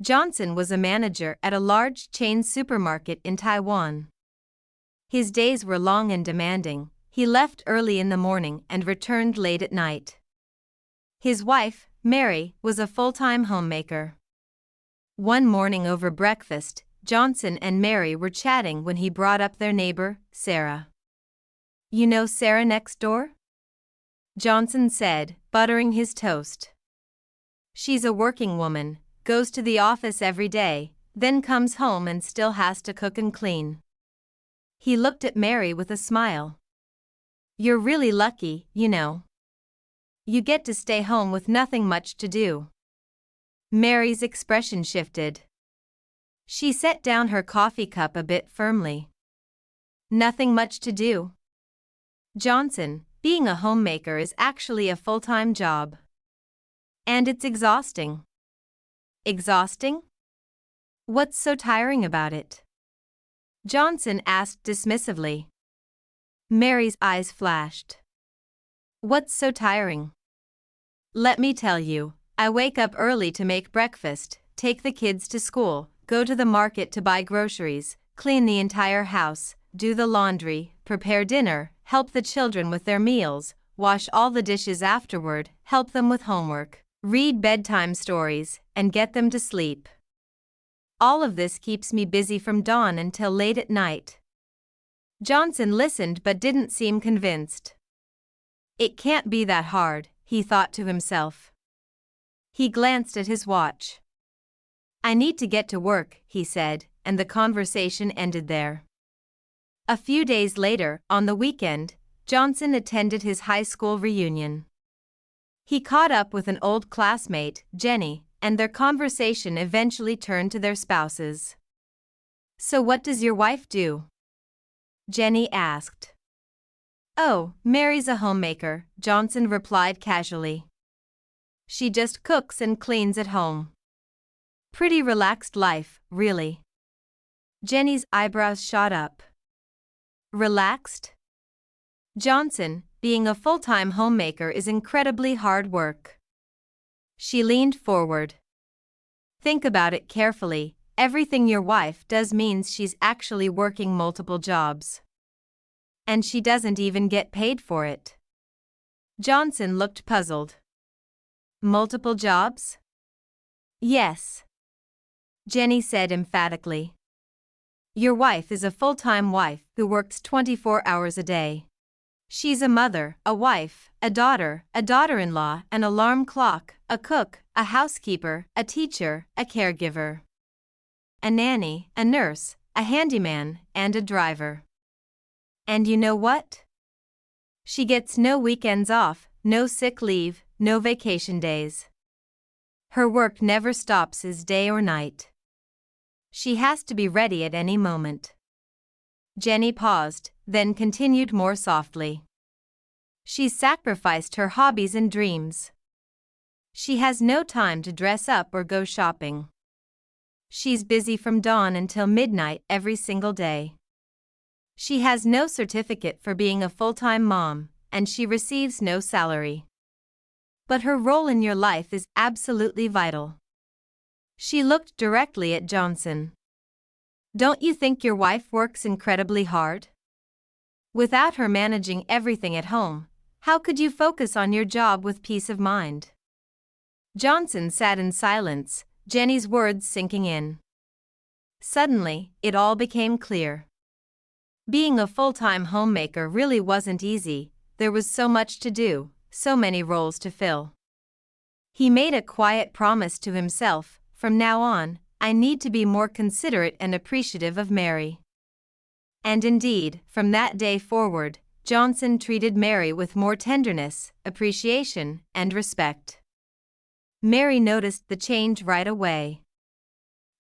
Johnson was a manager at a large chain supermarket in Taiwan. His days were long and demanding. He left early in the morning and returned late at night. His wife, Mary, was a full-time homemaker. One morning over breakfast, Johnson and Mary were chatting when he brought up their neighbor, Sarah. "You know Sarah next door?" Johnson said, buttering his toast. "She's a working woman, goes to the office every day, then comes home and still has to cook and clean." He looked at Mary with a smile. "You're really lucky, you know. You get to stay home with nothing much to do." Mary's expression shifted. She set down her coffee cup a bit firmly. "Nothing much to do?" "Johnson, being a homemaker is actually a full-time job. And it's exhausting." "Exhausting? What's so tiring about it?" Johnson asked dismissively. Mary's eyes flashed. "What's so tiring?" "Let me tell you, I wake up early to make breakfast, take the kids to school, go to the market to buy groceries, clean the entire house, do the laundry, prepare dinner, help the children with their meals, wash all the dishes afterward, help them with homework, read bedtime stories, and get them to sleep. All of this keeps me busy from dawn until late at night." Johnson listened but didn't seem convinced. "It can't be that hard," he thought to himself. He glanced at his watch. "I need to get to work," he said, and the conversation ended there. A few days later, on the weekend, Johnson attended his high school reunion. He caught up with an old classmate, Jenny, and their conversation eventually turned to their spouses. "So what does your wife do?" Jenny asked. "Oh, Mary's a homemaker," Johnson replied casually. "She just cooks and cleans at home. Pretty relaxed life, really." Jenny's eyebrows shot up. "Relaxed?" "Johnson, being a full-time homemaker is incredibly hard work." She leaned forward. "Think about it carefully. Everything your wife does means she's actually working multiple jobs. And she doesn't even get paid for it." Johnson looked puzzled. "Multiple jobs?" "Yes," Jenny said emphatically. "Your wife is a full-time wife who works 24 hours a day. She's a mother, a wife, a daughter-in-law, an alarm clock, a cook, a housekeeper, a teacher, a caregiver, a nanny, a nurse, a handyman, and a driver. And you know what? She gets no weekends off, no sick leave, no vacation days. Her work never stops as day or night. She has to be ready at any moment." Jenny paused, then continued more softly. "She's sacrificed her hobbies and dreams. She has no time to dress up or go shopping. She's busy from dawn until midnight every single day. She has no certificate for being a full-time mom, and she receives no salary. But her role in your life is absolutely vital." She looked directly at Johnson. "Don't you think your wife works incredibly hard? Without her managing everything at home, how could you focus on your job with peace of mind?" Johnson sat in silence, Jenny's words sinking in. Suddenly, it all became clear. Being a full-time homemaker really wasn't easy. There was so much to do, so many roles to fill. He made a quiet promise to himself, from now on, I need to be more considerate and appreciative of Mary. And indeed, from that day forward, Johnson treated Mary with more tenderness, appreciation, and respect. Mary noticed the change right away.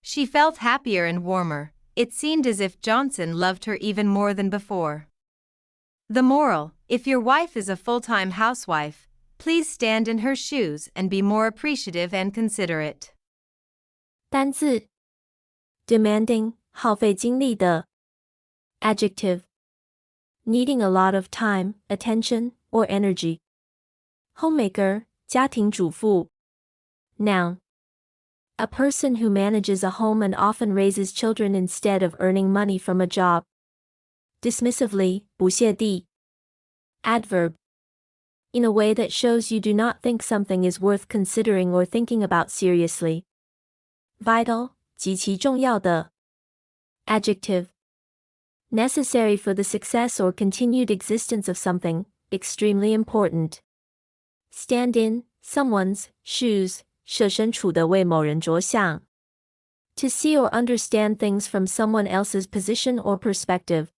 She felt happier and warmer. It seemed as if Johnson loved her even more than before. The moral: if your wife is a full-time housewife, please stand in her shoes and be more appreciative and considerate. 单字 demanding 耗费精力的 adjective needing a lot of time, attention, or energy. Homemaker 家庭主妇 noun A person who manages a home and often raises children instead of earning money from a job. Dismissively, 不屑地 Adverb. In a way that shows you do not think something is worth considering or thinking about seriously. Vital, 极其重要的 Adjective. Necessary for the success or continued existence of something, extremely important. Stand in, someone's, shoes, 设身处地为某人着想. To see or understand things from someone else's position or perspective.